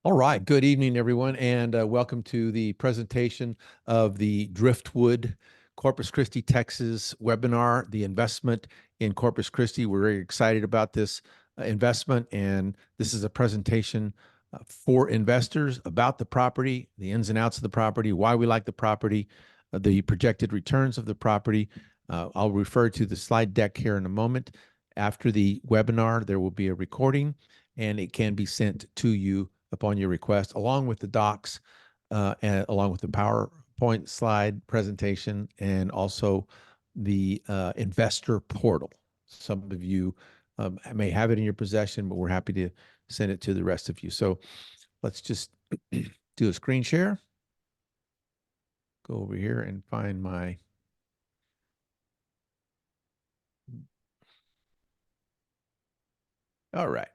All right. Good evening, everyone, and welcome to the presentation of the Driftwood Corpus Christi, Texas webinar, the investment in Corpus Christi. We're very excited about this investment, and this is a presentation for investors about the property, the ins and outs of the property, why we like the property, the projected returns of the property. I'll refer to the slide deck here in a moment. After the webinar, there will be a recording, and it can be sent to you upon your request, along with the docs, and along with the PowerPoint slide presentation, and also the investor portal. Some of you may have it in your possession, but we're happy to send it to the rest of you. So let's just do a screen share. Go over here and find my... All right.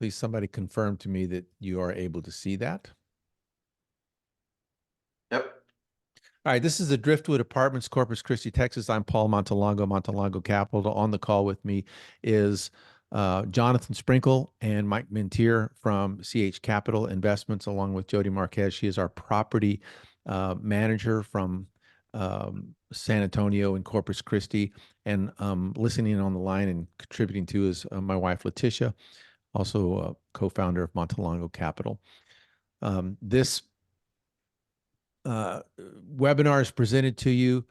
Please, somebody confirm to me that you are able to see that. Yep. All right, this is the Driftwood Apartments, Corpus Christi, Texas. I'm Paul Montalongo Capital. On the call with me is Jonathan Sprinkle and Mike Mintier from CH Capital Investments, along with Jody Marquez. She is our property manager from San Antonio and Corpus Christi. And listening on the line and contributing to is my wife, Letitia, also a co-founder of Montalongo Capital. This webinar is presented to you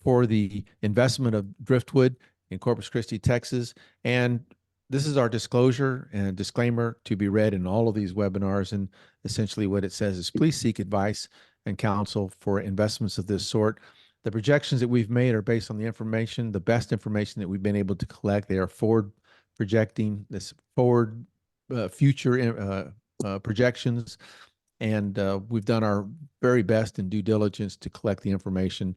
for the investment of Driftwood in Corpus Christi, Texas. And this is our disclosure and disclaimer to be read in all of these webinars. And essentially what it says is, please seek advice and counsel for investments of this sort. The projections that we've made are based on the information, the best information that we've been able to collect. They are forward projecting this forward future projections. And we've done our very best in due diligence to collect the information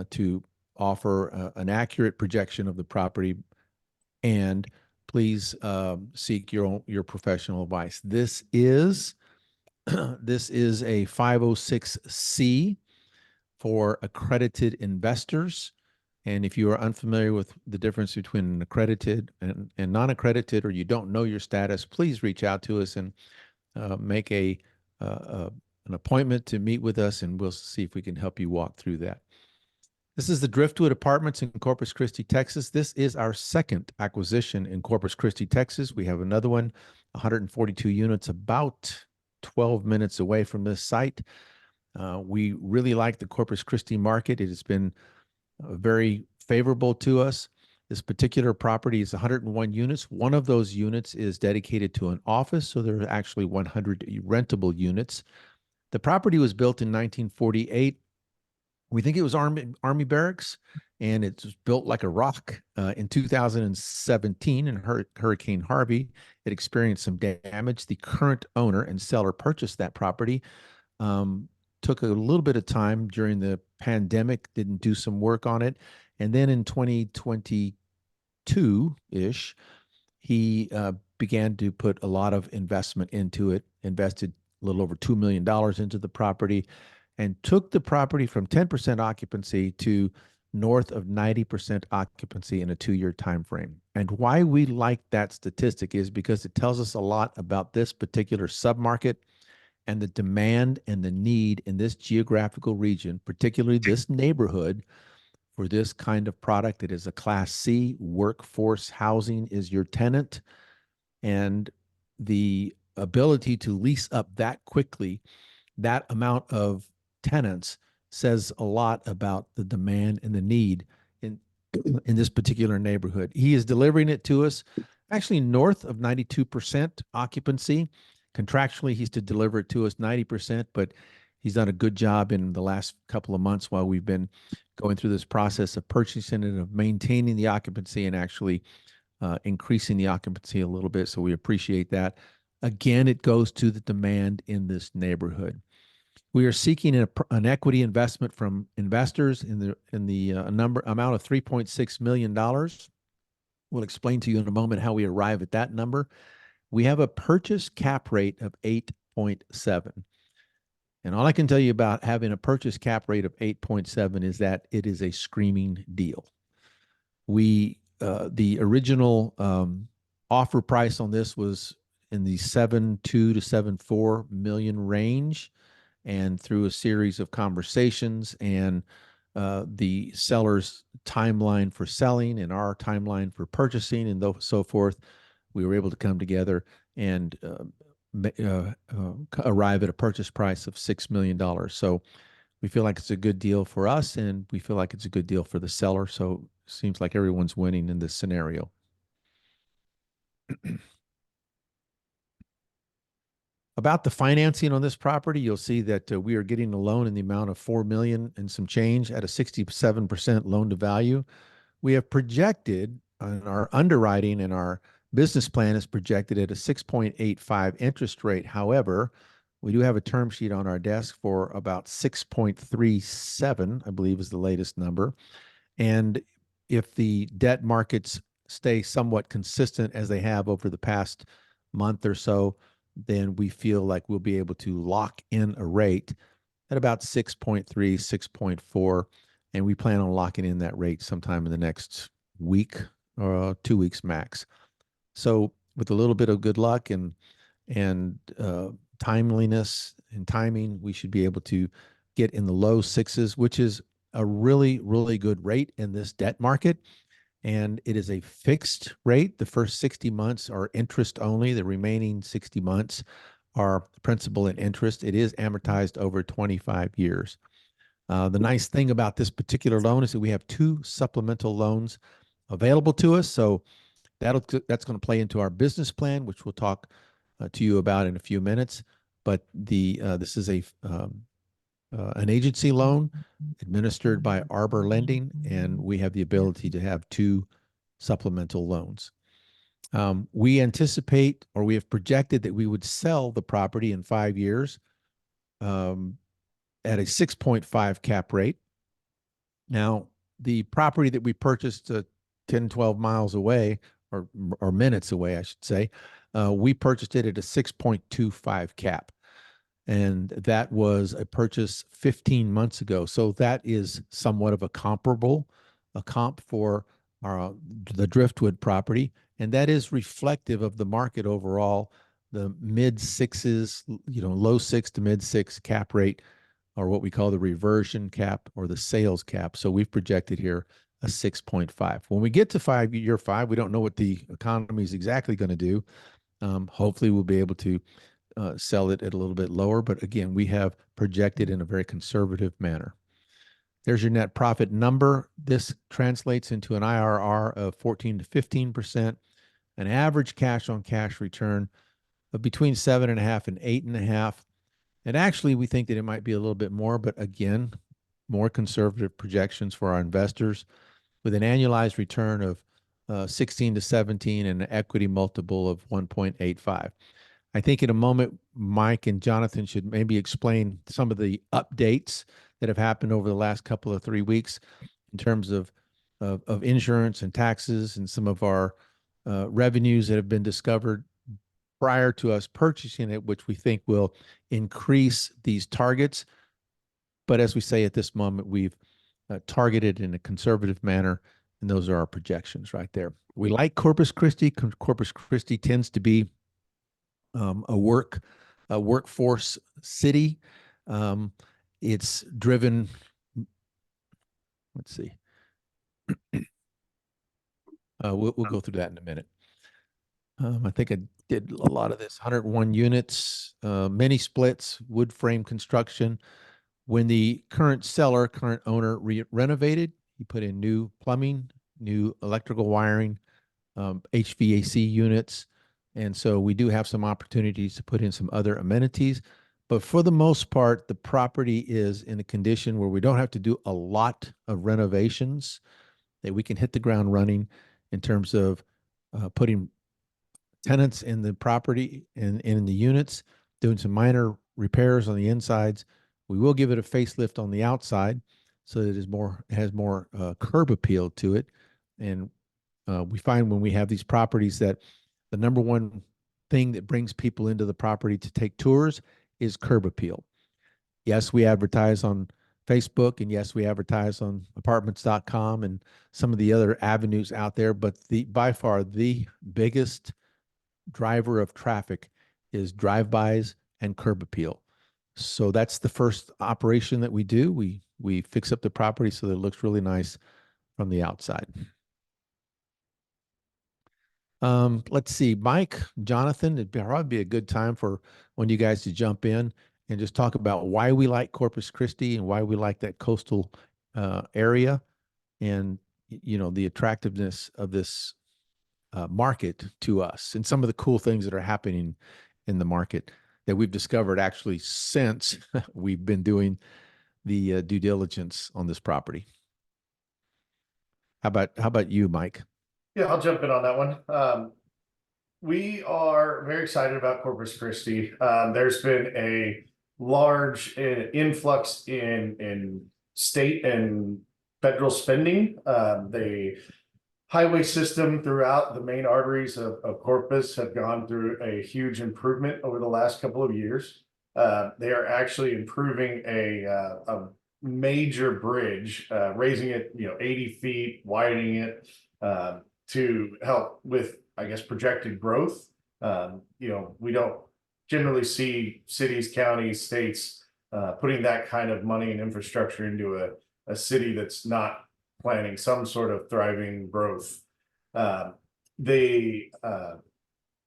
to offer an accurate projection of the property. And please seek your professional advice. This is this is a 506C for accredited investors. And if you are unfamiliar with the difference between an accredited and non-accredited, or you don't know your status, please reach out to us and make an appointment to meet with us, and we'll see if we can help you walk through that. This is the Driftwood Apartments in Corpus Christi, Texas. This is our second acquisition in Corpus Christi, Texas. We have another one, 142 units, about 12 minutes away from this site. We really like the Corpus Christi market. It has been very favorable to us. This particular property is 101 units. One of those units is dedicated to an office, so there are actually 100 rentable units. The property was built in 1948. We think it was Army barracks, and it's built like a rock. In 2017, in Hurricane Harvey, it experienced some damage. The current owner and seller purchased that property. Took a little bit of time during the pandemic, didn't do some work on it. And then in 2022-ish, he began to put a lot of investment into it, invested a little over $2 million into the property, and took the property from 10% occupancy to north of 90% occupancy in a 2-year time frame. And why we like that statistic is because it tells us a lot about this particular submarket and the demand and the need in this geographical region, particularly this neighborhood, for this kind of product. It is a Class C. Workforce housing is your tenant, and the ability to lease up that quickly, that amount of tenants, says a lot about the demand and the need in this particular neighborhood. He is delivering it to us actually north of 92% occupancy. Contractually, he's to deliver it to us 90%, but he's done a good job in the last couple of months while we've been going through this process of purchasing it, of maintaining the occupancy, and actually increasing the occupancy a little bit. So we appreciate that. Again, it goes to the demand in this neighborhood. We are seeking an equity investment from investors in the amount of $3.6 million. We'll explain to you in a moment how we arrive at that number. We have a purchase cap rate of 8.7. And all I can tell you about having a purchase cap rate of 8.7 is that it is a screaming deal. The original offer price on this was in the 7.2 to 7.4 million range. And through a series of conversations and the seller's timeline for selling and our timeline for purchasing and so forth, we were able to come together and arrive at a purchase price of $6 million. So we feel like it's a good deal for us, and we feel like it's a good deal for the seller. So it seems like everyone's winning in this scenario. About the financing on this property, you'll see that we are getting a loan in the amount of $4 million and some change at a 67% loan to value. We have projected on our underwriting, and our business plan is projected at a 6.85 interest rate. However, we do have a term sheet on our desk for about 6.37, I believe is the latest number. And if the debt markets stay somewhat consistent as they have over the past month or so, then we feel like we'll be able to lock in a rate at about 6.3, 6.4. And we plan on locking in that rate sometime in the next week or 2 weeks max. So with a little bit of good luck and timeliness and timing, we should be able to get in the low sixes, which is a really, really good rate in this debt market. And it is a fixed rate. The first 60 months are interest only. The remaining 60 months are principal and interest. It is amortized over 25 years. The nice thing about this particular loan is that we have 2 supplemental loans available to us. So that's going to play into our business plan, which we'll talk to you about in a few minutes. But this is an agency loan administered by Arbor Lending, and we have the ability to have 2 supplemental loans. We anticipate, or we have projected, that we would sell the property in 5 years at a 6.5 cap rate. Now, the property that we purchased 10, 12 miles away, or minutes away, I should say, we purchased it at a 6.25 cap. And that was a purchase 15 months ago. So that is somewhat of a comp for the Driftwood property. And that is reflective of the market overall, the mid sixes, low 6 to mid 6 cap rate, or what we call the reversion cap or the sales cap. So we've projected here a 6.5. When we get to year 5, we don't know what the economy is exactly going to do. Hopefully we'll be able to sell it at a little bit lower. But again, we have projected in a very conservative manner. There's your net profit number. This translates into an IRR of 14 to 15%, an average cash on cash return of between 7.5 and 8.5. And actually, we think that it might be a little bit more, but again, more conservative projections for our investors, with an annualized return of 16 to 17 and an equity multiple of 1.85. I think in a moment, Mike and Jonathan should maybe explain some of the updates that have happened over the last couple of 3 weeks in terms of insurance and taxes, and some of our revenues that have been discovered prior to us purchasing it, which we think will increase these targets. But as we say at this moment, we've targeted in a conservative manner, and those are our projections right there. We like Corpus Christi. Corpus Christi tends to be a workforce city. It's driven. Let's see. We'll go through that in a minute. I think I did a lot of this. 101 units, many splits, wood frame construction. When the current owner renovated, he put in new plumbing, new electrical wiring, HVAC units. And so we do have some opportunities to put in some other amenities. But for the most part, the property is in a condition where we don't have to do a lot of renovations, that we can hit the ground running in terms of putting tenants in the property and in the units, doing some minor repairs on the insides. We will give it a facelift on the outside so that it has more curb appeal to it. And we find when we have these properties that the number one thing that brings people into the property to take tours is curb appeal. Yes, we advertise on Facebook, and yes, we advertise on apartments.com and some of the other avenues out there, but by far the biggest driver of traffic is drive-bys and curb appeal. So that's the first operation that we do. We fix up the property so that it looks really nice from the outside. Let's see, Mike, Jonathan, it'd probably be a good time for one of you guys to jump in and just talk about why we like Corpus Christi and why we like that coastal area, and the attractiveness of this market to us, and some of the cool things that are happening in the market that we've discovered actually since we've been doing the due diligence on this property. How about you, Mike? Yeah, I'll jump in on that one. We are very excited about Corpus Christi. There's been a large influx in state and federal spending. The highway system throughout the main arteries of Corpus have gone through a huge improvement over the last couple of years. They are actually improving a major bridge, raising it 80 feet, widening it to help with, I guess, projected growth. We don't generally see cities, counties, states putting that kind of money and infrastructure into a city that's not planning some sort of thriving growth. The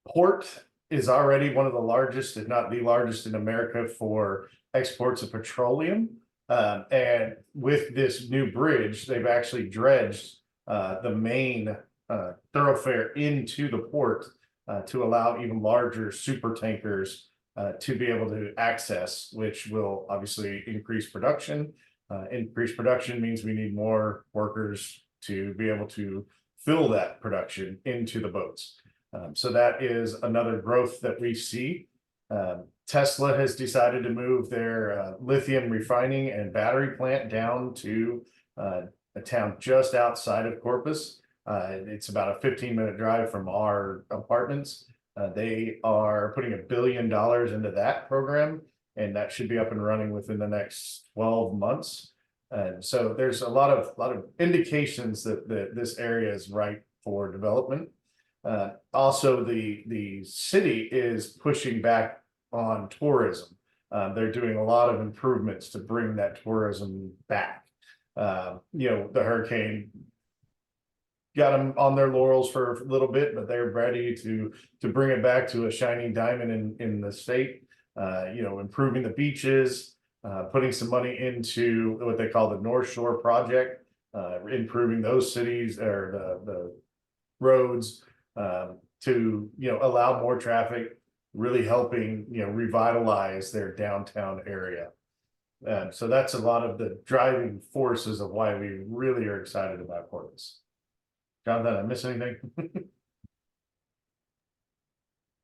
port is already one of the largest, if not the largest in America for exports of petroleum. And with this new bridge, they've actually dredged the main thoroughfare into the port to allow even larger super tankers to be able to access, which will obviously increase production. Increased production means we need more workers to be able to fill that production into the boats. So that is another growth that we see. Tesla has decided to move their lithium refining and battery plant down to a town just outside of Corpus. It's about a 15-minute drive from our apartments. They are putting $1 billion into that program, and that should be up and running within the next 12 months. And so there's a lot of indications that this area is ripe for development. Also, the city is pushing back on tourism. They're doing a lot of improvements to bring that tourism back. The hurricane got them on their laurels for a little bit, but they're ready to bring it back to a shining diamond in the state. Improving the beaches, putting some money into what they call the North Shore project, improving those cities or the roads to allow more traffic, really helping revitalize their downtown area. So that's a lot of the driving forces of why we really are excited about Corpus. Jonathan, did I miss anything?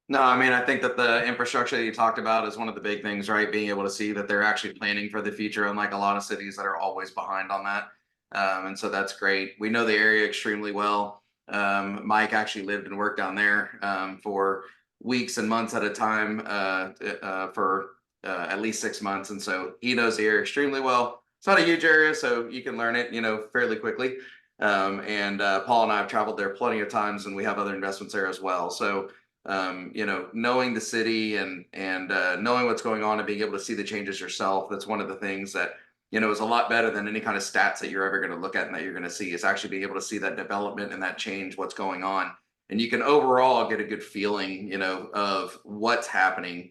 No, I mean, I think that the infrastructure that you talked about is one of the big things, right? Being able to see that they're actually planning for the future, unlike a lot of cities that are always behind on that. And so that's great. We know the area extremely well. Mike actually lived and worked down there for weeks and months at a time for at least 6 months. And so he knows the area extremely well. It's not a huge area, so you can learn it, fairly quickly. And Paul and I have traveled there plenty of times, and we have other investments there as well. So knowing the city and knowing what's going on and being able to see the changes yourself, that's one of the things that is a lot better than any kind of stats that you're ever going to look at and that you're going to see, is actually being able to see that development and that change, what's going on, and you can overall get a good feeling of what's happening.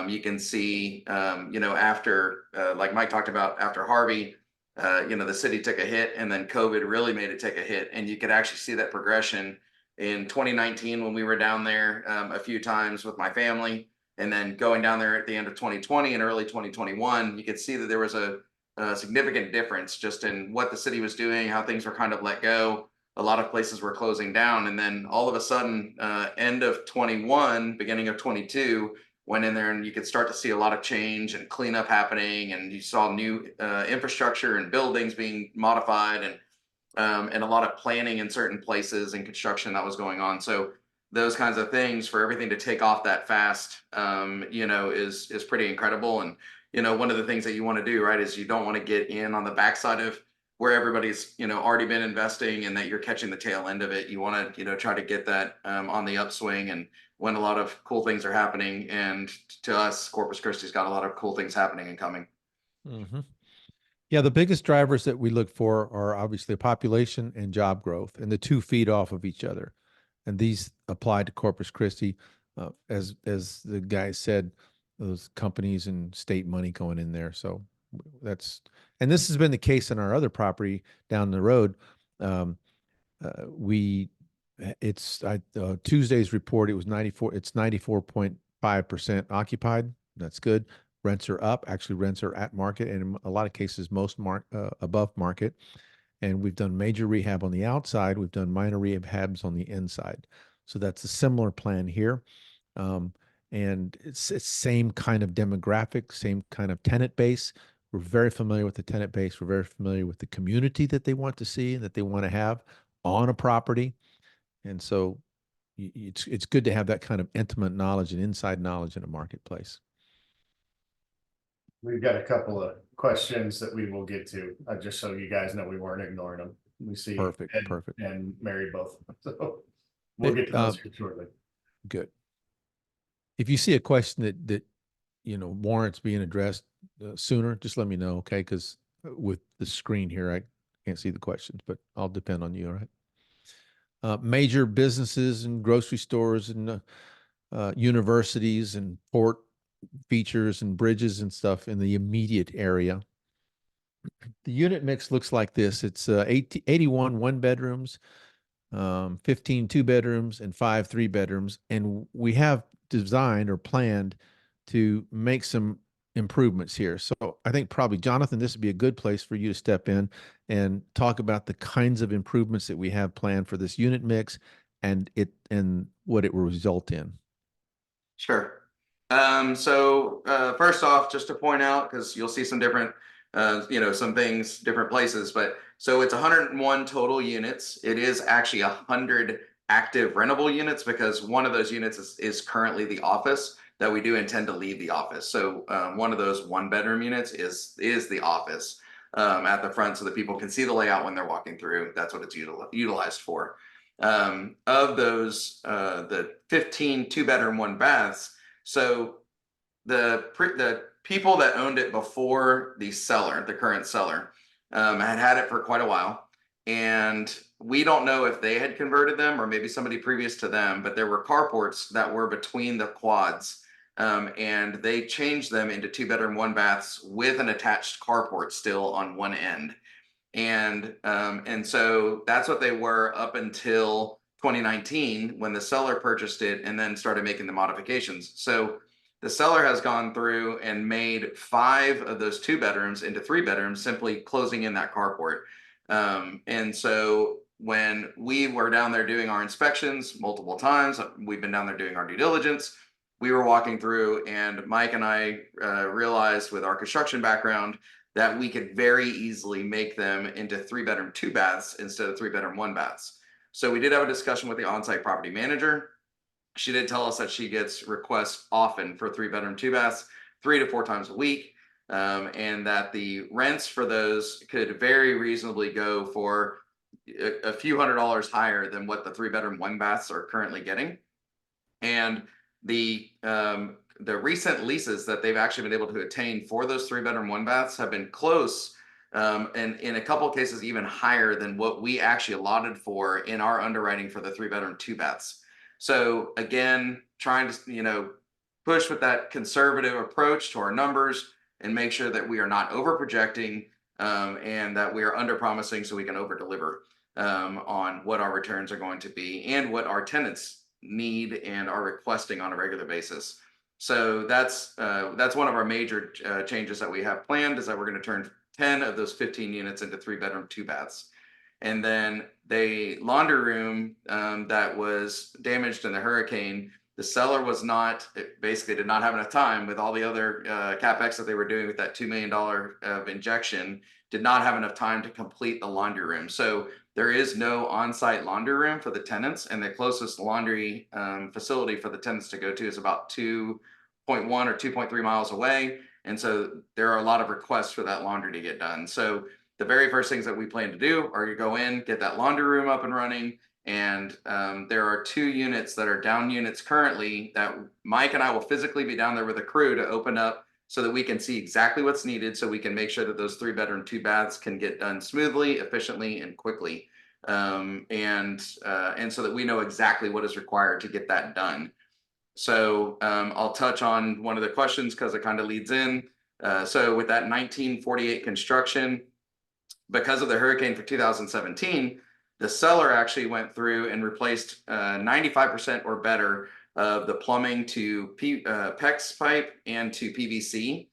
You can see after like Mike talked about, after Harvey, the city took a hit, and then COVID really made it take a hit, and you could actually see that progression in 2019 when we were down there a few times with my family, and then going down there at the end of 2020 and early 2021, you could see that there was a significant difference just in what the city was doing, how things were kind of let go. A lot of places were closing down, and then all of a sudden, end of 21, beginning of 22, went in there, and you could start to see a lot of change and cleanup happening, and you saw new infrastructure and buildings being modified, and a lot of planning in certain places and construction that was going on. So those kinds of things, for everything to take off that fast, is pretty incredible. And one of the things that you want to do, right, is you don't want to get in on the backside of where everybody's, already been investing and that you're catching the tail end of it. You want to, try to get that on the upswing and when a lot of cool things are happening. And to us, Corpus Christi's got a lot of cool things happening and coming. Mm-hmm. Yeah, the biggest drivers that we look for are obviously population and job growth, and the two feed off of each other. And these apply to Corpus Christi, as the guy said, those companies and state money going in there. So that's, and this has been the case in our other property down the road. We, Tuesday's report, it was 94, it's 94.5% occupied. That's good. Rents are up. Actually, rents are at market, and in a lot of cases, above market. And we've done major rehab on the outside. We've done minor rehabs on the inside. So that's a similar plan here. And it's same kind of demographic, same kind of tenant base. We're very familiar with the tenant base. We're very familiar with the community that they want to see and that they want to have on a property. And so it's good to have that kind of intimate knowledge and inside knowledge in a marketplace. We've got a couple of questions that we will get to, just so you guys know we weren't ignoring them. We see Perfect, Ed perfect. and Mary both. So we'll get to those here shortly. Good. If you see a question that warrants being addressed sooner, just let me know, okay? Because with the screen here, I can't see the questions, but I'll depend on you, all right? Major businesses and grocery stores and universities and port features and bridges and stuff in the immediate area. The unit mix looks like this. It's 81 one bedrooms, 15 two bedrooms, and 5 3 bedrooms. And we have designed or planned to make some improvements here. So I think probably, Jonathan, this would be a good place for you to step in and talk about the kinds of improvements that we have planned for this unit mix and what it will result in. Sure. So first off, just to point out, because you'll see some different, some things, different places, but so it's 101 total units. It is actually 100 active rentable units because one of those units is currently the office that we do intend to leave the office. So one of those 1-bedroom units is the office at the front so that people can see the layout when they're walking through. That's what it's utilized for. Of those, the 15 2-bedroom 1 baths. So the people that owned it before the seller, the current seller, had it for quite a while, and we don't know if they had converted them or maybe somebody previous to them, but there were carports that were between the quads, and they changed them into 2-bedroom 1 baths with an attached carport still on one end. And so that's what they were up until 2019 when the seller purchased it and then started making the modifications. So the seller has gone through and made 5 of those 2 bedrooms into 3 bedrooms, simply closing in that carport. And so when we were down there doing our inspections multiple times, we've been down there doing our due diligence, we were walking through, and Mike and I realized with our construction background that we could very easily make them into 3-bedroom 2 baths instead of 3-bedroom 1 baths. So we did have a discussion with the on-site property manager. She did tell us that she gets requests often for 3-bedroom 2 baths, 3 to 4 times a week, and that the rents for those could very reasonably go for a few $100s higher than what the 3-bedroom 1 baths are currently getting. And the recent leases that they've actually been able to attain for those 3-bedroom 1 baths have been close, and in a couple of cases even higher than what we actually allotted for in our underwriting for the 3-bedroom 2 baths. So again, trying to push with that conservative approach to our numbers and make sure that we are not over projecting, and that we are under promising so we can over deliver on what our returns are going to be and what our tenants need and are requesting on a regular basis. So that's one of our major changes that we have planned, is that we're going to turn 10 of those 15 units into 3-bedroom 2 baths. And then the laundry room that was damaged in the hurricane, the seller basically did not have enough time with all the other CapEx that they were doing with that $2 million of injection, did not have enough time to complete the laundry room. So there is no on-site laundry room for the tenants, and the closest laundry facility for the tenants to go to is about 2.1 or 2.3 miles away. And so there are a lot of requests for that laundry to get done. So the very first things that we plan to do are to go in, get that laundry room up and running. And there are 2 units that are down units currently that Mike and I will physically be down there with a crew to open up so that we can see exactly what's needed, so we can make sure that those 3-bedroom, 2 baths can get done smoothly, efficiently, and quickly. And so that we know exactly what is required to get that done. So I'll touch on one of the questions because it kind of leads in. So with that 1948 construction, because of the hurricane for 2017, the seller actually went through and replaced 95% or better of the plumbing to PEX pipe and to PVC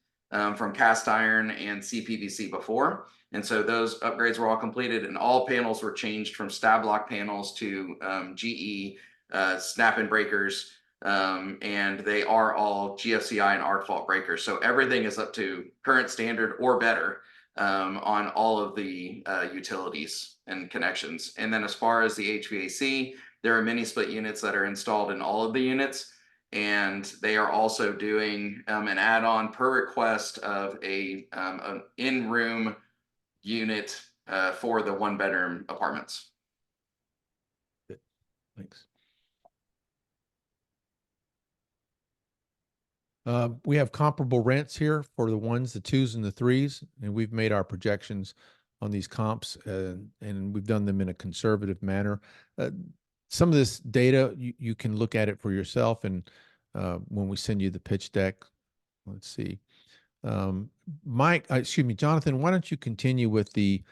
from cast iron and CPVC before. And so those upgrades were all completed, and all panels were changed from stab block panels to GE snap-in breakers. And they are all GFCI and arc fault breakers. So everything is up to current standard or better on all of the utilities and connections. And then as far as the HVAC, there are mini split units that are installed in all of the units. And they are also doing an add-on per request of an in-room unit for the 1-bedroom apartments. Thanks. We have comparable rents here for the 1s, the 2s, and the 3s, and we've made our projections on these comps, and we've done them in a conservative manner. Some of this data, you can look at it for yourself, and when we send you the pitch deck, let's see. Jonathan, why don't you continue with the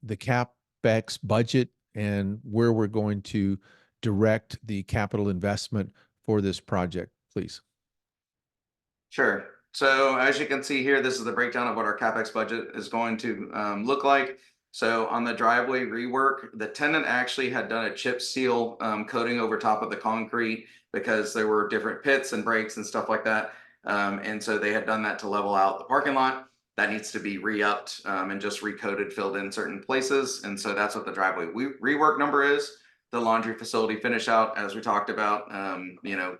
CapEx budget and where we're going to direct the capital investment for this project, please? Sure. So as you can see here, this is the breakdown of what our CapEx budget is going to look like. So on the driveway rework, the tenant actually had done a chip seal coating over top of the concrete because there were different pits and breaks and stuff like that. And so they had done that to level out the parking lot. That needs to be re-upped and just recoated, filled in certain places. And so that's what the driveway rework number is. The laundry facility finish out, as we talked about,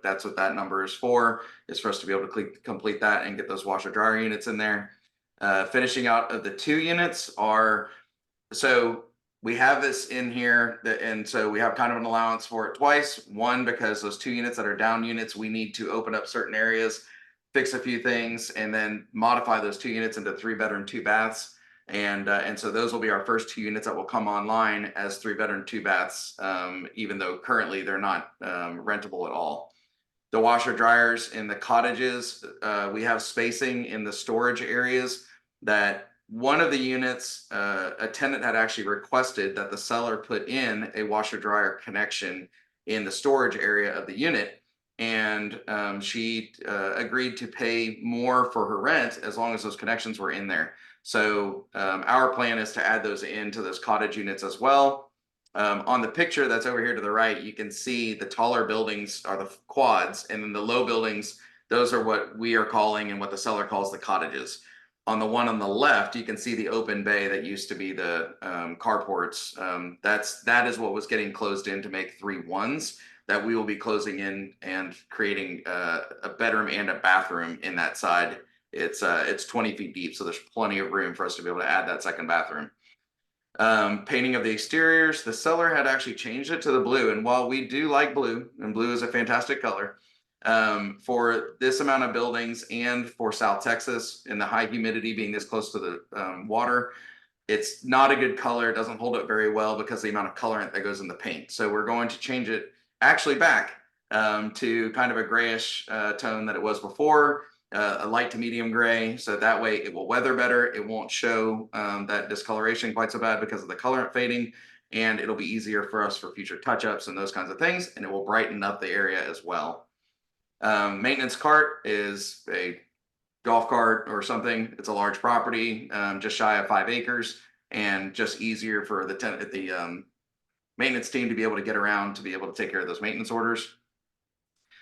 that's what that number is for us to be able to complete that and get those washer dryer units in there. Finishing out of the 2 units are, so we have this in here, and so we have kind of an allowance for it twice. One, because those 2 units that are down units, we need to open up certain areas, fix a few things, and then modify those 2 units into 3-bedroom, 2 baths. And so those will be our first 2 units that will come online as 3-bedroom, 2 baths, even though currently they're not rentable at all. The washer dryers in the cottages, we have spacing in the storage areas that one of the units, a tenant had actually requested that the seller put in a washer dryer connection in the storage area of the unit. And she agreed to pay more for her rent as long as those connections were in there. So our plan is to add those into those cottage units as well. On the picture that's over here to the right, you can see the taller buildings are the quads, and then the low buildings, those are what we are calling and what the seller calls the cottages. On the one on the left, you can see the open bay that used to be the carports. That is what was getting closed in to make 3 1s that we will be closing in and creating a bedroom and a bathroom in that side. It's 20 feet deep, so there's plenty of room for us to be able to add that second bathroom. Painting of the exteriors, the seller had actually changed it to the blue. And while we do like blue, and blue is a fantastic color, for this amount of buildings and for South Texas and the high humidity being this close to the water, it's not a good color. It doesn't hold up very well because of the amount of colorant that goes in the paint. So we're going to change it actually back to kind of a grayish tone that it was before. A light to medium gray, so that way it will weather better. It won't show that discoloration quite so bad because of the colorant fading, and it'll be easier for us for future touch-ups and those kinds of things, and it will brighten up the area as well. Maintenance cart is a golf cart or something. It's a large property, just shy of 5 acres, and just easier for the maintenance team to be able to get around to be able to take care of those maintenance orders.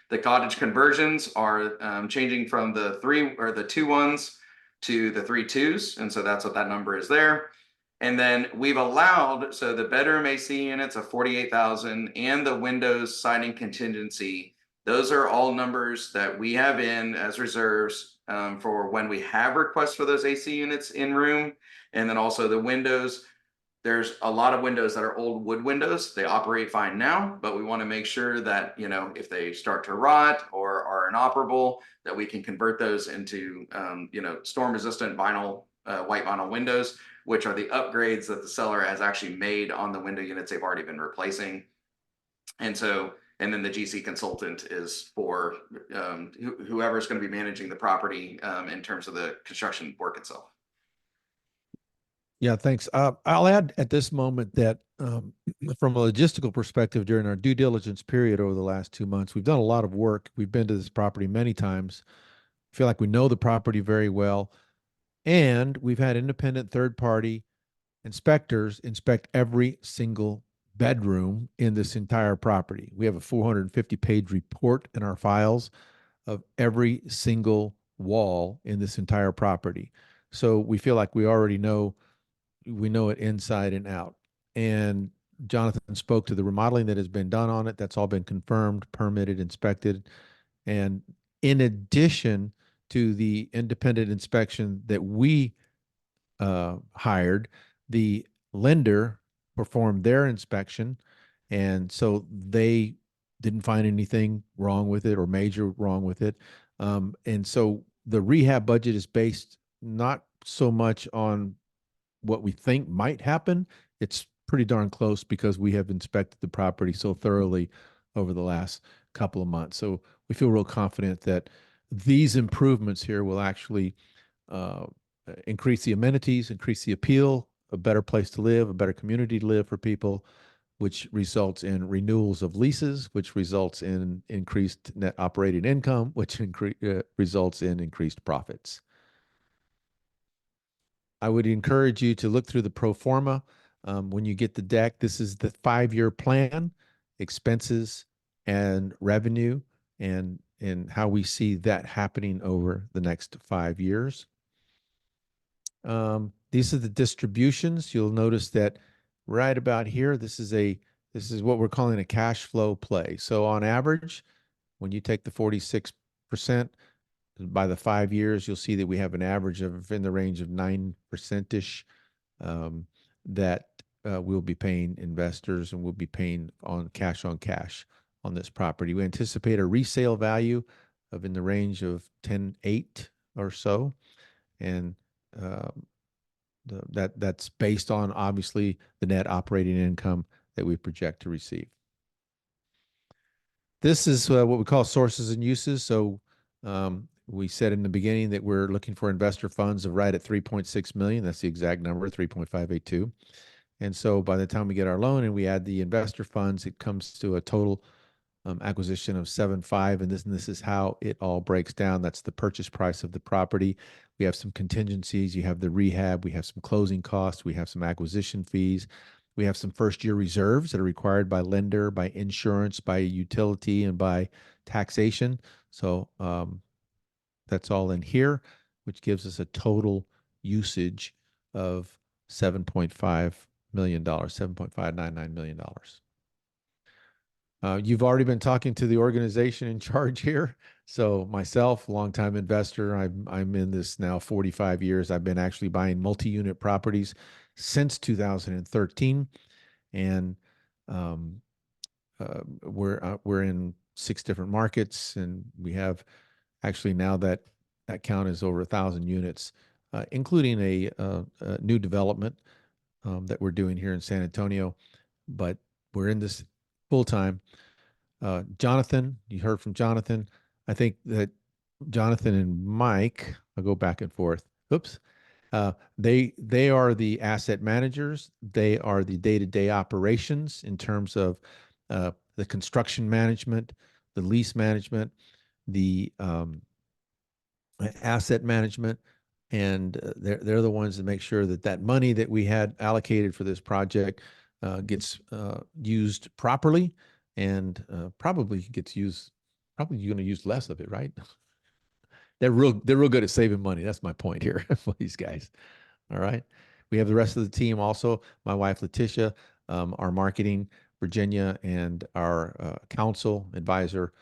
The cottage conversions are changing from the 2 1s to the 3 2s. And so that's what that number is there. And then we've allowed, so the bedroom AC units of 48,000 and the windows siding contingency, those are all numbers that we have in as reserves for when we have requests for those AC units in room. And then also the windows, there's a lot of windows that are old wood windows. They operate fine now, but we want to make sure that, you know, if they start to rot or are inoperable, that we can convert those into, you know, storm resistant vinyl, white vinyl windows, which are the upgrades that the seller has actually made on the window units they've already been replacing. And so, and then the GC consultant is for whoever's going to be managing the property in terms of the construction work itself. Yeah, thanks. I'll add at this moment that from a logistical perspective, during our due diligence period over the last 2 months, we've done a lot of work. We've been to this property many times. Feel like we know the property very well. And we've had independent third-party inspectors inspect every single bedroom in this entire property. We have a 450-page report in our files of every single wall in this entire property. So we feel like we already know, we know it inside and out. And Jonathan spoke to the remodeling that has been done on it. That's all been confirmed, permitted, inspected. And in addition to the independent inspection that we hired, the lender performed their inspection. And so they didn't find anything wrong with it or major wrong with it. And so the rehab budget is based not so much on what we think might happen. It's pretty darn close because we have inspected the property so thoroughly over the last couple of months. So we feel real confident that these improvements here will actually increase the amenities, increase the appeal, a better place to live, a better community to live for people, which results in renewals of leases, which results in increased net operating income, which results in increased profits. I would encourage you to look through the pro forma. When you get the deck, this is the 5-year plan, expenses and revenue, and how we see that happening over the next 5 years. These are the distributions. You'll notice that right about here, this is what we're calling a cash flow play. So on average, when you take the 46% by the 5 years, you'll see that we have an average of in the range of 9%-ish that we'll be paying investors, and we'll be paying on cash on this property. We anticipate a resale value of in the range of 10.8 or so, and that's based on obviously the net operating income that we project to receive. This is what we call sources and uses. So we said in the beginning that we're looking for investor funds of right at 3.6 million. That's the exact number, 3.582. And so by the time we get our loan and we add the investor funds, it comes to a total acquisition of 7.5, and this is how it all breaks down. That's the purchase price of the property. We have some contingencies. You have the rehab. We have some closing costs. We have some acquisition fees. We have some first-year reserves that are required by lender, by insurance, by utility, and by taxation. So that's all in here, which gives us a total usage of $7.5 million, $7.599 million. You've already been talking to the organization in charge here. So myself, longtime investor, I'm in this now 45 years. I've been actually buying multi-unit properties since 2013, and we're in 6 different markets, and we have actually now that count is over 1,000 units, including a new development that we're doing here in San Antonio. But we're in this full time. Jonathan, you heard from Jonathan. I think that Jonathan and Mike, I'll go back and forth. Oops. They are the asset managers. They are the day-to-day operations in terms of the construction management, the lease management, the asset management, and they're the ones that make sure that that money that we had allocated for this project gets used properly, and probably gets used. Probably you're going to use less of it, right? They're real good at saving money. That's my point here for these guys. All right. We have the rest of the team also. My wife, Letitia, our marketing, Virginia, and our counsel advisor,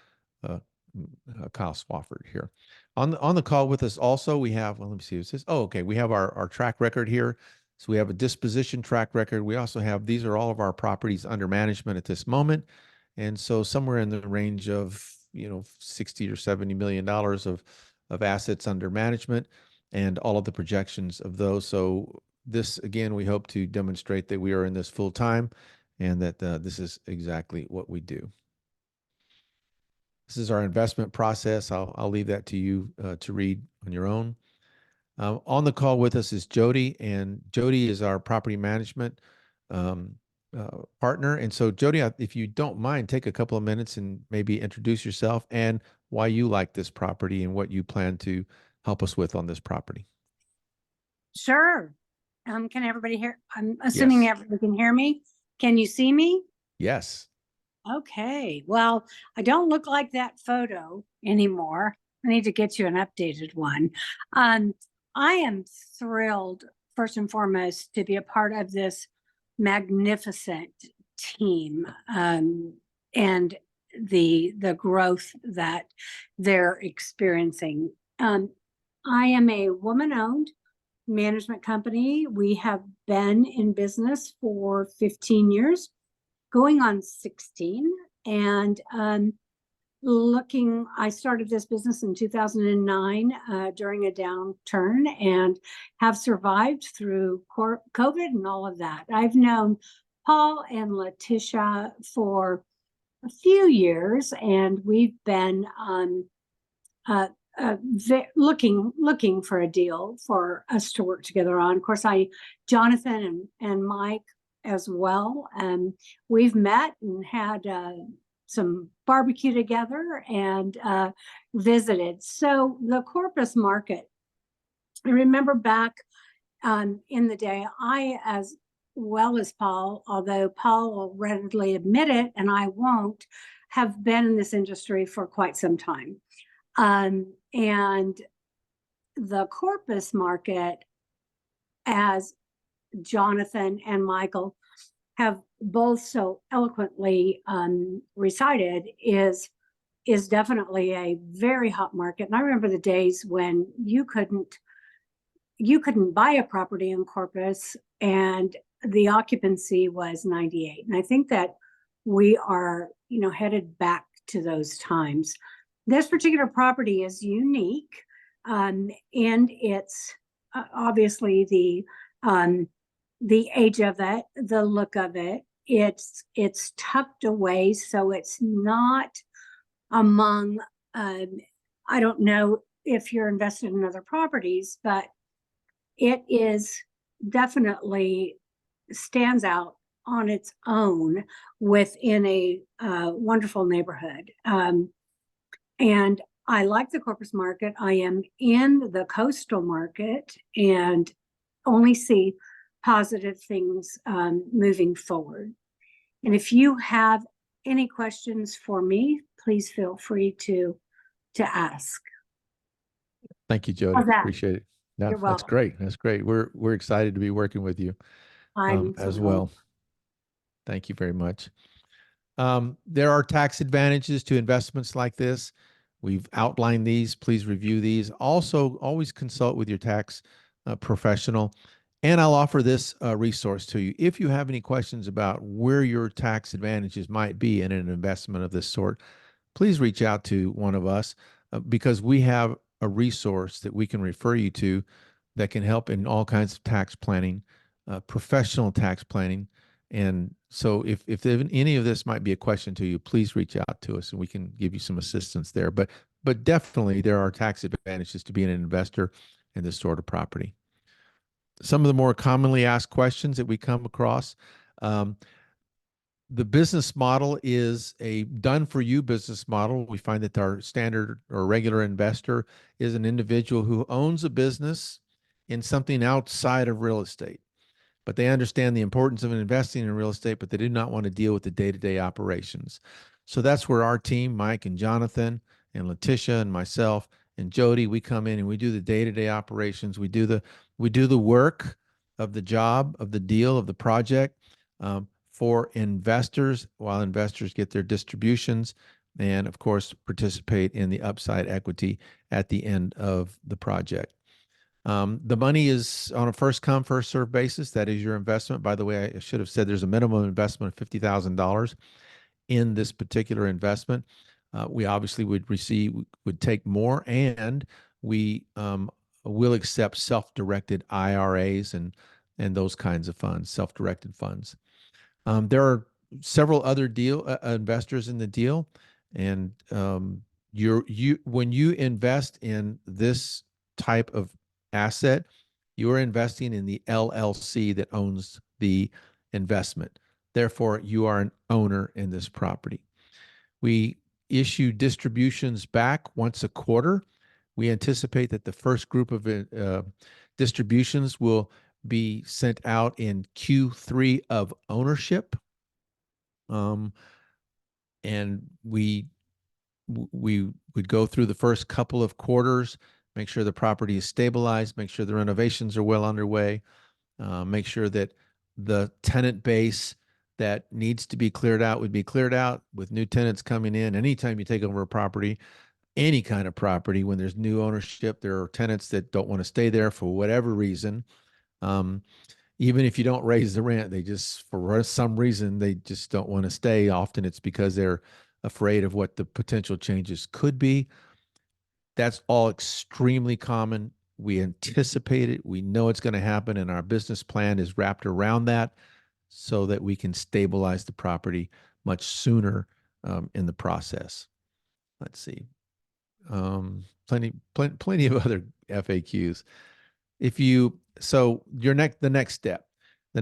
Kyle Swafford here. On the call with us also, we have, well, let me see what it says. Oh, okay. We have our track record here. So we have a disposition track record. We also have, these are all of our properties under management at this moment. And so somewhere in the range of, 60 or $70 million of assets under management and all of the projections of those. So this, again, we hope to demonstrate that we are in this full time and that this is exactly what we do. This is our investment process. I'll leave that to you to read on your own. On the call with us is Jody, and Jody is our property management partner. And so, Jody, if you don't mind, take a couple of minutes and maybe introduce yourself and why you like this property and what you plan to help us with on this property. Sure. Can everybody hear? I'm assuming Yes. everybody can hear me. Can you see me? Yes. Okay. Well, I don't look like that photo anymore. I need to get you an updated one. I am thrilled, first and foremost, to be a part of this magnificent team and the growth that they're experiencing. I am a woman-owned management company. We have been in business for 15 years, going on 16. And I started this business in 2009 during a downturn and have survived through COVID and all of that. I've known Paul and Letitia for a few years, and we've been looking for a deal for us to work together on. Of course, Jonathan and Mike as well. We've met and had some barbecue together and visited. So the Corpus market, I remember back in the day, I, as well as Paul, although Paul will readily admit it and I won't, have been in this industry for quite some time. And the Corpus market, as Jonathan and Michael have both so eloquently recited, is definitely a very hot market. And I remember the days when you couldn't buy a property in Corpus and the occupancy was 98. And I think that we are, headed back to those times. This particular property is unique, and it's obviously the age of it, the look of it. It's tucked away, so it's not among. I don't know if you're invested in other properties, but it is definitely stands out on its own within a wonderful neighborhood. And I like the Corpus market. I am in the coastal market and only see positive things moving forward. And if you have any questions for me, please feel free to ask. Thank you, Jody. How's that? Appreciate it. No, You're that's welcome. great. That's great. We're excited to be working with you I'm as thrilled. well. Thank you very much. There are tax advantages to investments like this. We've outlined these. Please review these. Also, always consult with your tax professional. And I'll offer this resource to you. If you have any questions about where your tax advantages might be in an investment of this sort, please reach out to one of us because we have a resource that we can refer you to that can help in all kinds of tax planning, professional tax planning. And so if any of this might be a question to you, please reach out to us and we can give you some assistance there. But definitely there are tax advantages to being an investor in this sort of property. Some of the more commonly asked questions that we come across, the business model is a done-for-you business model. We find that our standard or regular investor is an individual who owns a business in something outside of real estate, but they understand the importance of investing in real estate, but they do not want to deal with the day-to-day operations. So that's where our team, Mike and Jonathan and Letitia and myself and Jody, we come in and we do the day-to-day operations. We do the work of the job, of the deal, of the project for investors, while investors get their distributions and, of course, participate in the upside equity at the end of the project. The money is on a first come, first served basis. That is your investment. By the way, I should have said there's a minimum investment of $50,000 in this particular investment. We obviously would take more, and we will accept self-directed IRAs and those kinds of funds, self-directed funds. There are several other investors in the deal, and when you invest in this type of asset, you are investing in the LLC that owns the investment. Therefore, you are an owner in this property. We issue distributions back once a quarter. We anticipate that the first group of distributions will be sent out in Q3 of ownership. And we would go through the first couple of quarters, make sure the property is stabilized, make sure the renovations are well underway, make sure that the tenant base that needs to be cleared out would be cleared out with new tenants coming in. Anytime you take over a property, any kind of property, when there's new ownership, there are tenants that don't want to stay there for whatever reason. Even if you don't raise the rent, they just, for some reason, they just don't want to stay. Often it's because they're afraid of what the potential changes could be. That's all extremely common. We anticipate it. We know it's going to happen, and our business plan is wrapped around that so that we can stabilize the property much sooner in the process. Let's see. Plenty of other FAQs. The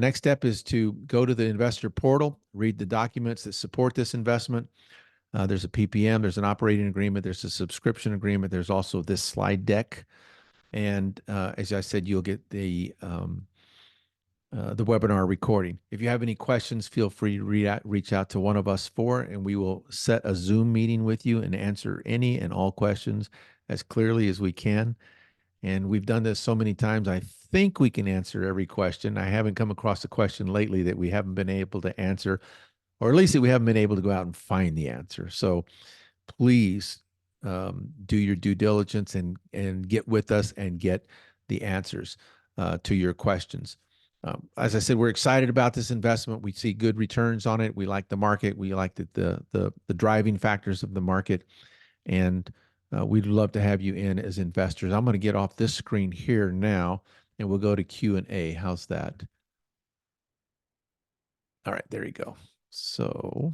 next step is to go to the investor portal, read the documents that support this investment. There's a PPM, there's an operating agreement, there's a subscription agreement, there's also this slide deck. And as I said, you'll get the webinar recording. If you have any questions, feel free to reach out to one of us and we will set a Zoom meeting with you and answer any and all questions as clearly as we can. And we've done this so many times, I think we can answer every question. I haven't come across a question lately that we haven't been able to answer, or at least that we haven't been able to go out and find the answer. So please do your due diligence and get with us and get the answers to your questions. As I said, we're excited about this investment. We see good returns on it. We like the market. We like the driving factors of the market. And we'd love to have you in as investors. I'm going to get off this screen here now, and we'll go to Q&A. How's that? All right, there you go. So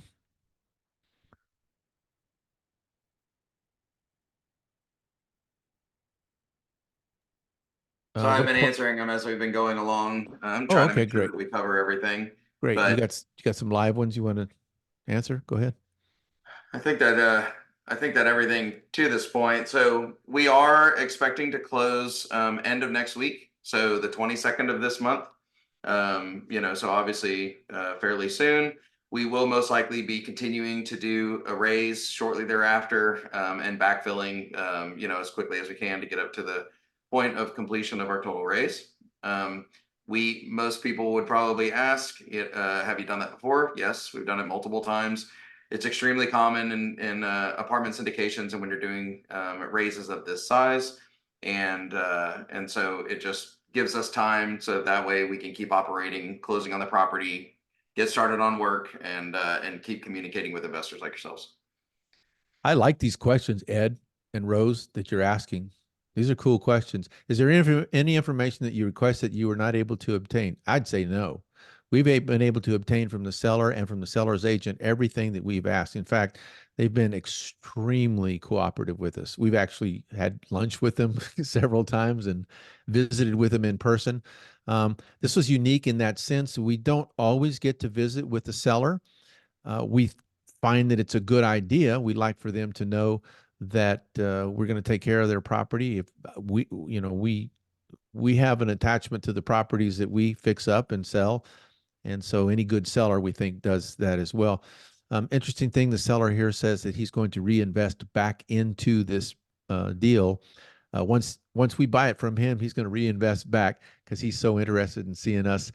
I've been answering them as we've been going along. I'm Oh, trying to okay, make sure great. that we cover everything. Great. You But got some live ones you want to answer? Go ahead. I think that everything to this point. So we are expecting to close end of next week, so the 22nd of this month. So obviously fairly soon. We will most likely be continuing to do a raise shortly thereafter, and backfilling as quickly as we can to get up to the point of completion of our total raise. Most people would probably ask, have you done that before? Yes, we've done it multiple times. It's extremely common in apartment syndications and when you're doing raises of this size. And so it just gives us time so that way we can keep operating, closing on the property, get started on work, and keep communicating with investors like yourselves. I like these questions, Ed and Rose, that you're asking. These are cool questions. Is there any information that you request that you were not able to obtain? I'd say no. We've been able to obtain from the seller and from the seller's agent everything that we've asked. In fact, they've been extremely cooperative with us. We've actually had lunch with them several times and visited with them in person. This was unique in that sense. We don't always get to visit with the seller. We find that it's a good idea. We'd like for them to know that we're going to take care of their property. If we have an attachment to the properties that we fix up and sell. And so any good seller, we think, does that as well. Interesting thing, the seller here says that he's going to reinvest back into this deal. Once we buy it from him, he's going to reinvest back because he's so interested in seeing us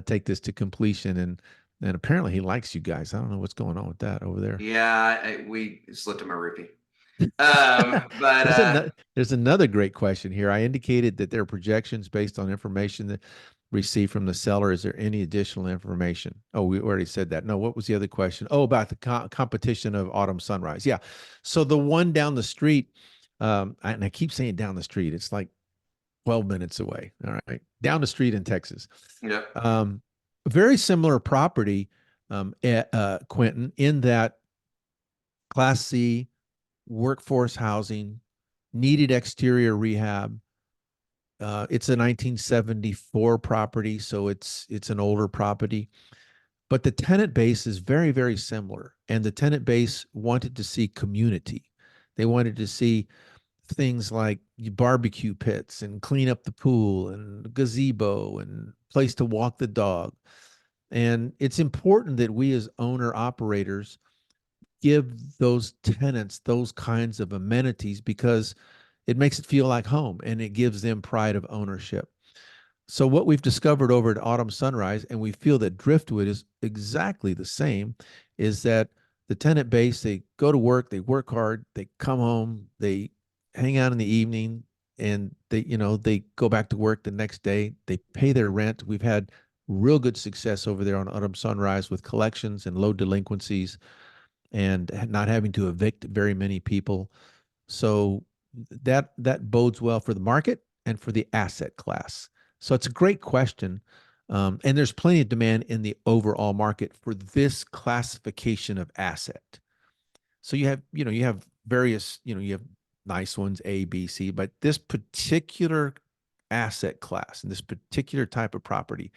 take this to completion. And apparently he likes you guys. I don't know what's going on with that over there. Yeah, we slipped him a rupee. But There's another great question here. I indicated that there are projections based on information that received from the seller. Is there any additional information? Oh, we already said that. No, what was the other question? Oh, about the competition of Autumn Sunrise. Yeah. So the one down the street, and I keep saying down the street, it's like 12 minutes away. All right. Down the street in Texas. yeah, Very similar property, Quentin, in that Class C workforce housing, needed exterior rehab. It's a 1974 property, so it's an older property, but the tenant base is very, very similar. And the tenant base wanted to see community. They wanted to see things like barbecue pits and clean up the pool and gazebo and place to walk the dog. And it's important that we as owner operators give those tenants those kinds of amenities because it makes it feel like home and it gives them pride of ownership. So what we've discovered over at Autumn Sunrise, and we feel that Driftwood is exactly the same, is that the tenant base, they go to work, they work hard, they come home, they hang out in the evening, and they go back to work the next day, they pay their rent. We've had real good success over there on Autumn Sunrise with collections and low delinquencies and not having to evict very many people. So that bodes well for the market and for the asset class. So it's a great question. And there's plenty of demand in the overall market for this classification of asset. So you have various, you have nice ones, A, B, C, but this particular asset class and this particular type of property,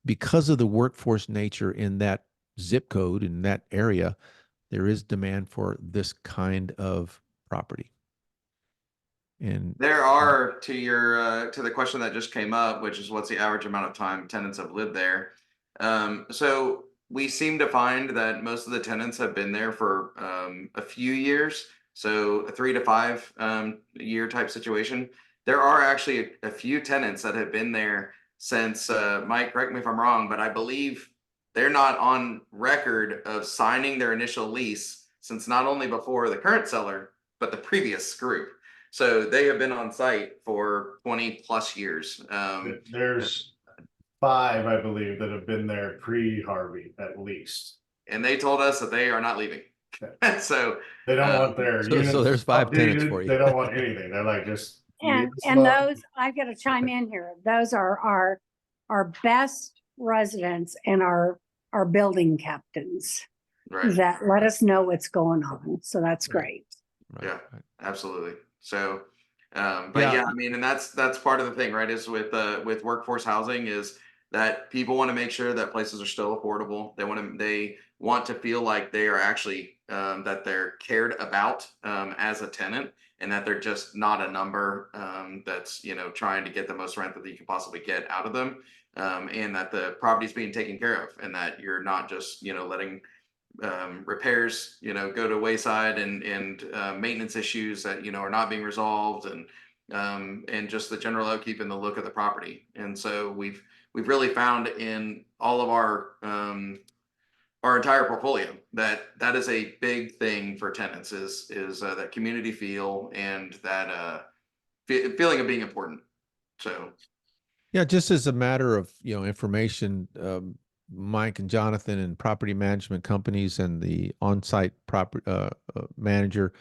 because of the workforce nature in that zip code in that area, there is demand for this kind of property. And there are to the question that just came up, which is what's the average amount of time tenants have lived there. So we seem to find that most of the tenants have been there for a few years, so a 3 to 5 year type situation. There are actually a few tenants that have been there since Mike, correct me if I'm wrong, but I believe they're not on record of signing their initial lease since not only before the current seller, but the previous group. So they have been on site for 20 plus years. There's 5, I believe, that have been there pre-Harvey at least. And they told us that they are not leaving. So they don't want their units. So there's 5 tenants for you. They don't want anything. They're like, just and those, I've got to chime in here. Those are our best residents and our building captains right. that let us know what's going on. So that's great. Right. Yeah, absolutely. So, but yeah, I mean, and that's part of the thing, right? Is with workforce housing is that people want to make sure that places are still affordable. They want to feel like they are actually that they're cared about as a tenant, and that they're just not a number that's trying to get the most rent that you can possibly get out of them, and that the property's being taken care of, and that you're not just letting repairs go to wayside and maintenance issues that are not being resolved, and just the general upkeep and the look of the property. And so we've really found in all of our entire portfolio that is a big thing for tenants is that community feel and that feeling of being important. So yeah, just as a matter of information, Mike and Jonathan and property management companies and the on-site property manager,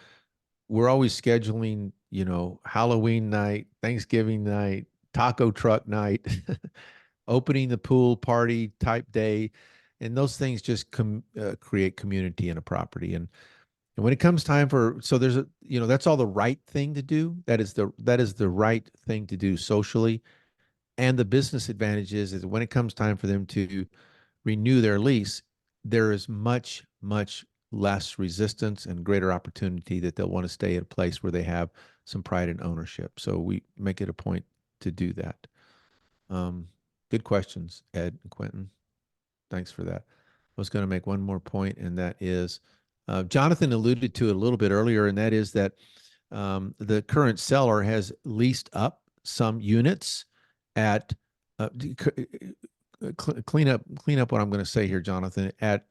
we're always scheduling, Halloween night, Thanksgiving night, taco truck night, opening the pool party type day, and those things just create community in a property. And when it comes time so there's that's all the right thing to do. That is the right thing to do socially, and the business advantage is when it comes time for them to renew their lease, there is much, much less resistance and greater opportunity that they'll want to stay at a place where they have some pride in ownership. So we make it a point to do that. Good questions, Ed and Quentin. Thanks for that. I was going to make one more point, and that is Jonathan alluded to it a little bit earlier, and that is that the current seller has leased up some units at clean up what I'm going to say here, Jonathan, at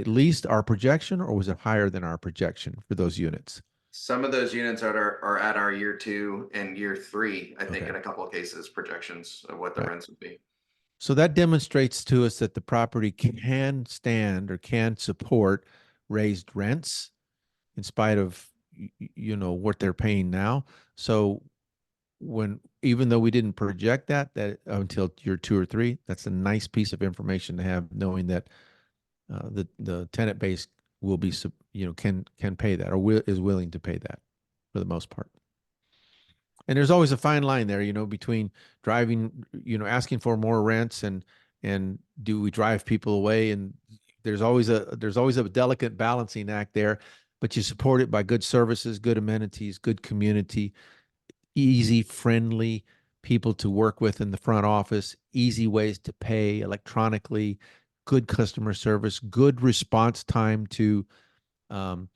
least our projection, or was it higher than our projection for those units? Some of those units are at our year 2 and year 3, I think, Okay. in a couple of cases, projections of what the Right. rents would be. So that demonstrates to us that the property can stand or can support raised rents in spite of what they're paying now. So even though we didn't project that until year 2 or 3, that's a nice piece of information to have, knowing that the tenant base will be can pay that, or is willing to pay that for the most part. And there's always a fine line there, between driving, asking for more rents and do we drive people away? And there's always a delicate balancing act there, but you support it by good services, good amenities, good community, easy, friendly people to work with in the front office, easy ways to pay electronically, good customer service, good response time to um,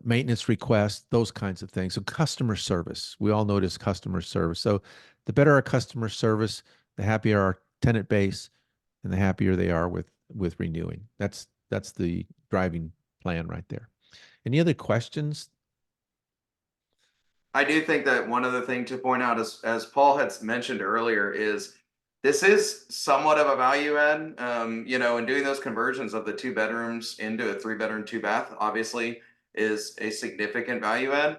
maintenance requests, those kinds of things. So customer service, we all notice customer service. So the better our customer service, the happier our tenant base, and the happier they are with renewing. That's the driving plan right there. Any other questions? I do think that one other thing to point out is, as Paul had mentioned earlier, is this is somewhat of a value add. And doing those conversions of the 2 bedrooms into a 3-bedroom, 2-bath, obviously is a significant value add.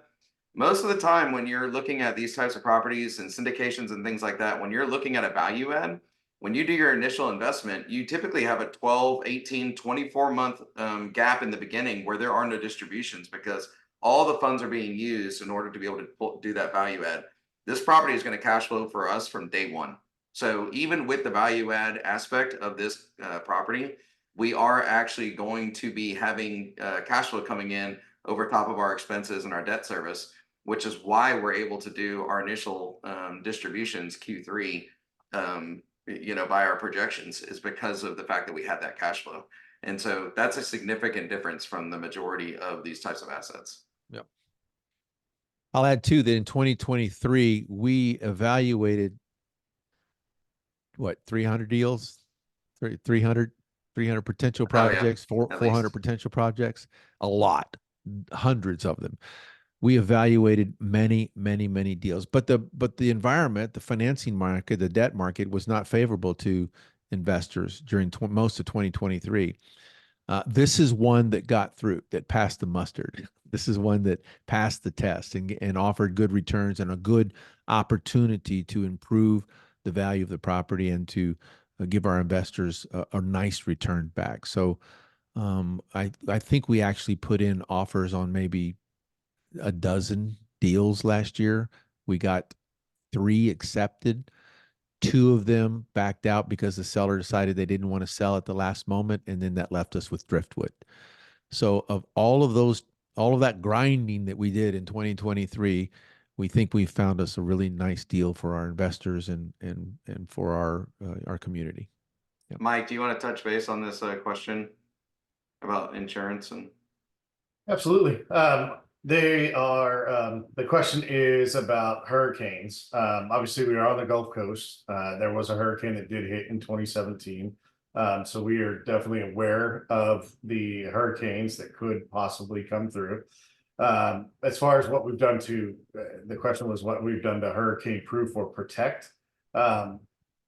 Most of the time when you're looking at these types of properties and syndications and things like that, when you're looking at a value add, when you do your initial investment, you typically have a 12, 18, 24-month gap in the beginning where there are no distributions, because all the funds are being used in order to be able to do that value add. This property is going to cash flow for us from day 1. So even with the value add aspect of this property, we are actually going to be having cash flow coming in over top of our expenses and our debt service, which is why we're able to do our initial distributions Q3, by our projections, is because of the fact that we had that cash flow. And so that's a significant difference from the majority of these types of assets. Yep. I'll add too that in 2023, we evaluated 300 deals, 300 potential Oh, yeah, projects, at 400 least. potential projects, a lot, hundreds of them. We evaluated many, many, many deals, but the environment, the financing market, the debt market was not favorable to investors during most of 2023. This is one that got through, that passed the mustard. This is one that passed the test and offered good returns and a good opportunity to improve the value of the property and to give our investors a nice return back. So I think we actually put in offers on maybe a dozen deals last year. We got 3 accepted. 2 of them backed out because the seller decided they didn't want to sell at the last moment, and then that left us with Driftwood. So of all of that grinding that we did in 2023, we think we found us a really nice deal for our investors and for our community. Yep. Mike, do you want to touch base on this question about insurance? And Absolutely. They are, the question is about hurricanes. Obviously we are on the Gulf Coast. There was a hurricane that did hit in 2017. So we are definitely aware of the hurricanes that could possibly come through. As far as what we've done the question was what we've done to hurricane proof or protect.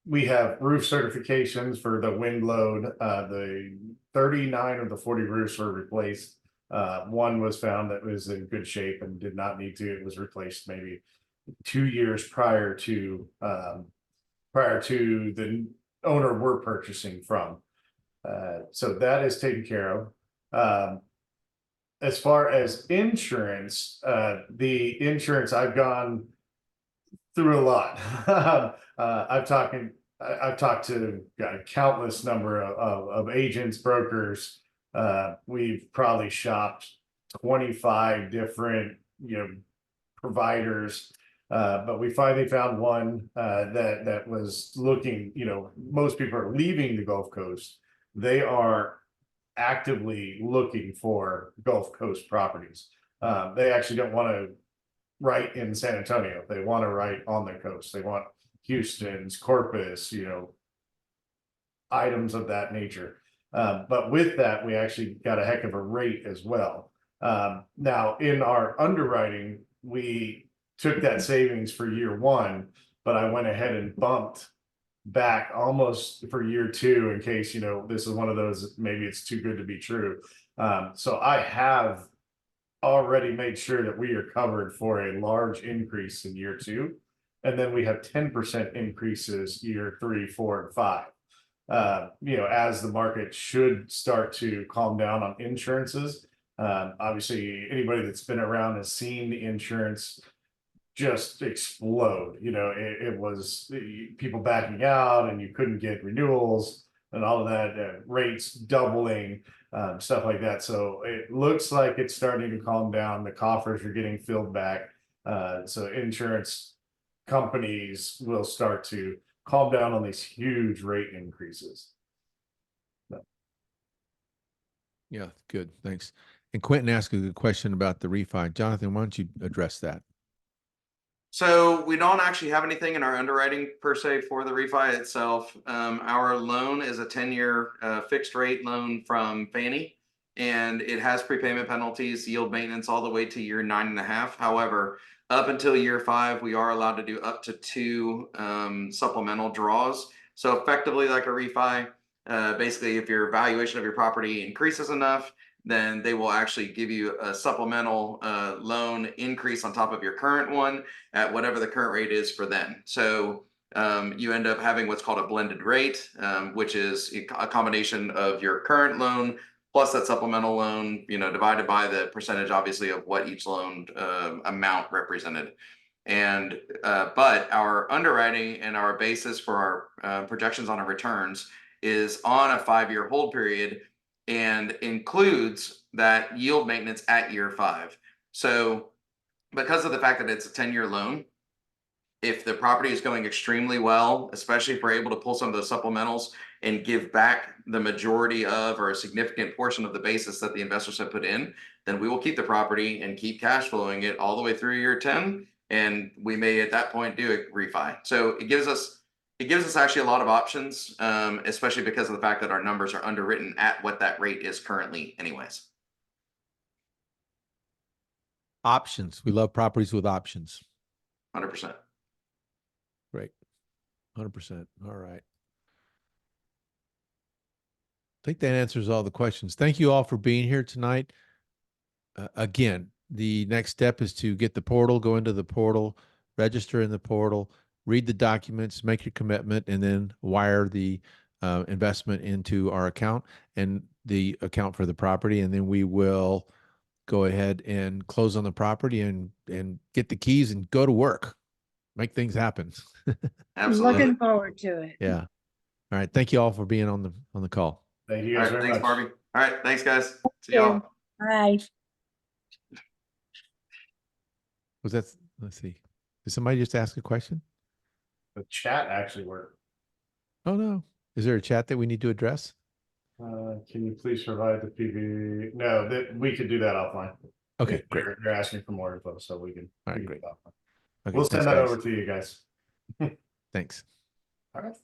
We have roof certifications for the wind load. The 39 of the 40 roofs were replaced. One was found that was in good shape and did not need to. It was replaced maybe 2 years prior to the owner we're purchasing from. So that is taken care of. As far as insurance, the insurance, I've gone through a lot. I've talked to a countless number of agents, brokers. We've probably shopped 25 different, providers. But we finally found one that was looking, most people are leaving the Gulf Coast. They are actively looking for Gulf Coast properties. They actually don't want to write in San Antonio. They want to write on the coast. They want Houston's, Corpus, items of that nature. But with that, we actually got a heck of a rate as well. Now in our underwriting, we took that savings for year one, but I went ahead and bumped back almost for year two in case, you know, this is one of those, maybe it's too good to be true. So I have already made sure that we are covered for a large increase in year two. And then we have 10% increases year 3, 4, and 5. You know, as the market should start to calm down on insurances. Obviously, anybody that's been around has seen the insurance just explode. You know, it was people backing out and you couldn't get renewals and all of that, rates doubling, stuff like that. So it looks like it's starting to calm down. The coffers are getting filled back. So insurance companies will start to calm down on these huge rate increases. Yeah, good. Thanks. And Quentin asked a good question about the refi. Jonathan, why don't you address that? So we don't actually have anything in our underwriting per se for the refi itself. Our loan is a 10-year fixed rate loan from Fannie, and it has prepayment penalties, yield maintenance all the way to year 9.5. However, up until year 5, we are allowed to do up to 2 supplemental draws. So effectively like a refi, basically if your valuation of your property increases enough, then they will actually give you a supplemental loan increase on top of your current one at whatever the current rate is for them. So you end up having what's called a blended rate, which is a combination of your current loan plus that supplemental loan, you know, divided by the percentage, obviously, of what each loan amount represented. And but our underwriting and our basis for our projections on our returns is on a 5-year hold period and includes that yield maintenance at year 5. So because of the fact that it's a 10-year loan, if the property is going extremely well, especially if we're able to pull some of those supplementals and give back the majority of or a significant portion of the basis that the investors have put in, then we will keep the property and keep cash flowing it all the way through year 10. And we may at that point do a refi. So it gives us actually a lot of options, especially because of the fact that our numbers are underwritten at what that rate is currently anyways. Options. We love properties with options. 100%. Great. 100%. All right. I think that answers all the questions. Thank you all for being here tonight. Again, the next step is to get the portal, go into the portal, register in the portal, read the documents, make your commitment, and then wire the investment into our account and the account for the property. And then we will go ahead and close on the property and get the keys and go to work, make things happen. Absolutely. Looking forward to it. Yeah. All right. Thank you all for being on the call. Thank you All guys right, very thanks, much. Barbie. All right, thanks, guys. See you. y'all. Bye. Was that, let's see. Did somebody just ask a question? The chat actually worked. Oh, no. Is there a chat that we need to address? Can you please provide the PV? No, that we could do that offline. Okay, great. They're asking for more info, so we can. All right, we can great. do that offline. Okay, We'll thanks, send that guys. over to you guys. Thanks. All right.